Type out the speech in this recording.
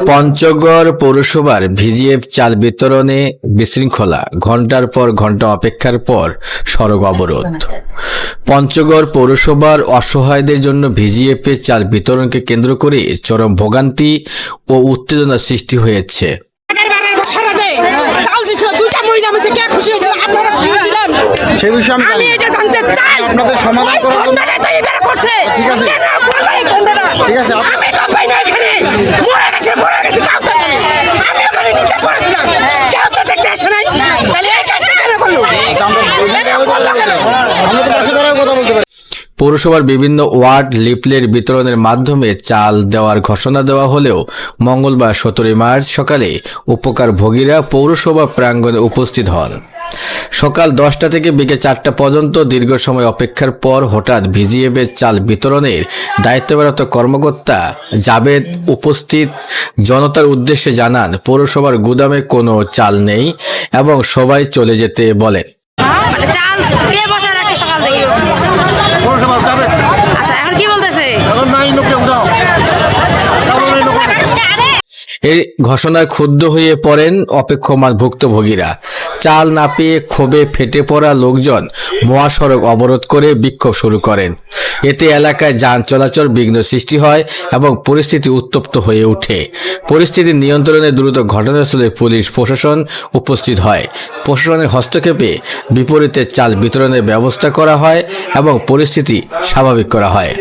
পঞ্চগড় পৌরসভার ভিজিএফ চাল বিতরণে বিশৃঙ্খলা, ঘন্টার পর ঘন্টা অপেক্ষার পর সড়ক অবরোধ। পঞ্চগড় পৌরসভার অসহায়দের জন্য ভিজিএফ এর চাল বিতরণকে কেন্দ্র করে চরম ভোগান্তি ও উত্তেজনা সৃষ্টি হয়েছে। সেই বিষয়ে আমি এটা জানতে চাই, আপনাদের সমাধান করার জন্য ঠিক আছে, ঠিক আছে, আমি তো পাই না এখানে মরে গেছে আমি ওখানে নিচে পড়েছিলাম, কেউ তো দেখতে আসে নাই, তাহলে এই কাজটা কেন করলো? আমরা তো পাশে দাঁড়ায় কথা বলতে পারি। পৌরসভার বিভিন্ন ওয়ার্ড লিফলেট বিতরণের মাধ্যমে চাল দেওয়ার ঘোষণা দেওয়া হলেও মঙ্গলবার 17 মার্চ সকালে উপকারভোগীরা পৌরসভা প্রাঙ্গণে উপস্থিত হন। সকাল 10টা থেকে বিকেল 4টা পর্যন্ত দীর্ঘ সময় অপেক্ষার পর হঠাৎ ভিজিএফের চাল বিতরণের দায়িত্বরত কর্মকর্তা জাবেদ উপস্থিত জনতার উদ্দেশ্যে জানান, পৌরসভার গুদামে কোনো চাল নেই এবং সবাই চলে যেতে বলেন। আচ্ছা, এখন কি বলতেছে? এই ঘোষণায় ক্ষুব্ধ হয়ে পড়েন অপেক্ষমান ভুক্তভোগীরা। চাল না পেয়ে ক্ষোভে ফেটে পড়া লোকজন মহাসড়ক অবরোধ করে বিক্ষোভ শুরু করেন। এতে এলাকায় যান চলাচল বিঘ্ন সৃষ্টি হয় এবং পরিস্থিতি উত্তপ্ত হয়ে ওঠে। পরিস্থিতি নিয়ন্ত্রণে দ্রুত ঘটনাস্থলে পুলিশ প্রশাসন উপস্থিত হয়। প্রশাসনের হস্তক্ষেপে বিপরীতে চাল বিতরণের ব্যবস্থা করা হয় এবং পরিস্থিতি স্বাভাবিক করা হয়।